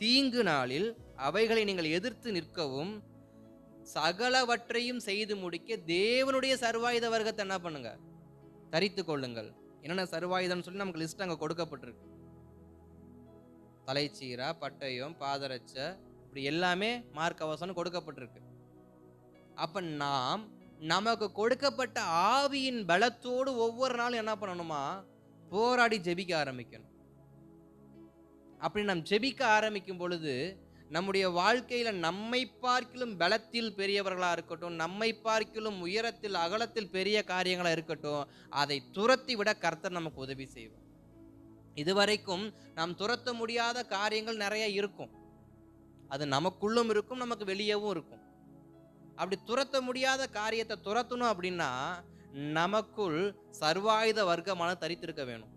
தீங்கு நாளில் அவைகளை நீங்கள் எதிர்த்து நிற்கவும் சகலவற்றையும் செய்து முடிக்க தேவனுடைய சர்வாயுத வர்க்கத்தை என்ன பண்ணுங்க, தரித்து கொள்ளுங்கள். என்னென்ன சர்வாயுதம் சொல்லி நமக்கு லிஸ்ட் அங்க கொடுக்கப்பட்டிருக்கு. தலைச்சீரா, பட்டயம், பாதரட்ச, இப்படி எல்லாமே மார்க்கவசம் கொடுக்கப்பட்டிருக்கு. அப்ப நாம் நமக்கு கொடுக்கப்பட்ட ஆவியின் பலத்தோடு ஒவ்வொரு நாளும் என்ன பண்ணணுமா, போராடி ஜெபிக்க ஆரம்பிக்கணும். அப்படி நாம் ஜெபிக்க ஆரம்பிக்கும் பொழுது நம்முடைய வாழ்க்கையில நம்மை பார்க்கிலும் பலத்தில் பெரியவர்களா இருக்கட்டும், நம்மை பார்க்கிலும் உயரத்தில் அகலத்தில் பெரிய காரியங்களா இருக்கட்டும், அதை துரத்தி விட கர்த்தர் நமக்கு உதவி செய்வார். இதுவரைக்கும் நாம் துரத்த முடியாத காரியங்கள் நிறைய இருக்கும். அது நமக்குள்ளும் இருக்கும், நமக்கு வெளியவும் இருக்கும். அப்படி துரத்த முடியாத காரியத்தை துரத்தணும் அப்படின்னா நமக்குள் சர்வாயுத வர்க்கமான தரித்திருக்க வேணும்.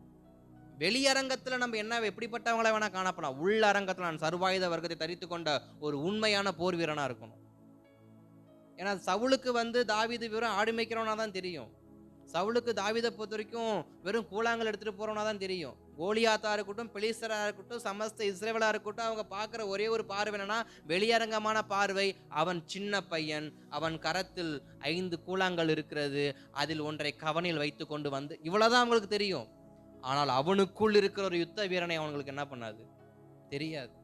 வெளியரங்கத்துல நம்ம என்ன எப்படிப்பட்டவங்கள வேணா காணப்படலாம், உள்ள அரங்கத்துல நான் சர்வாயுத வர்க்கத்தை தரித்து கொண்ட ஒரு உண்மையான போர் வீரனா இருக்கணும். ஏன்னா சவுலுக்கு தாவீது வெறும் ஆடு மேய்க்கிறவனா தான் தெரியும். சவுலுக்கு தாவீதை பொறுத்த வரைக்கும் வெறும் கூழாங்கல் எடுத்துட்டு போறவனா தான் தெரியும். கோலியாத்தா இருக்கட்டும், பெலிஸ்தரா இருக்கட்டும், சமஸ்த இஸ்ரவேலா இருக்கட்டும், அவங்க பார்க்குற ஒரே ஒரு பார்வை என்னன்னா வெளியரங்கமான பார்வை. அவன் சின்ன பையன், அவன் கரத்தில் 5 கூழாங்கல் இருக்கிறது, அதில் ஒன்றை கவனில் வைத்து கொண்டு வந்து, இவ்வளவுதான் அவங்களுக்கு தெரியும். ஆனால் அவனுக்குள் இருக்கிற ஒரு யுத்த வீரனை அவங்களுக்கு என்ன பண்ணாது, தெரியாது.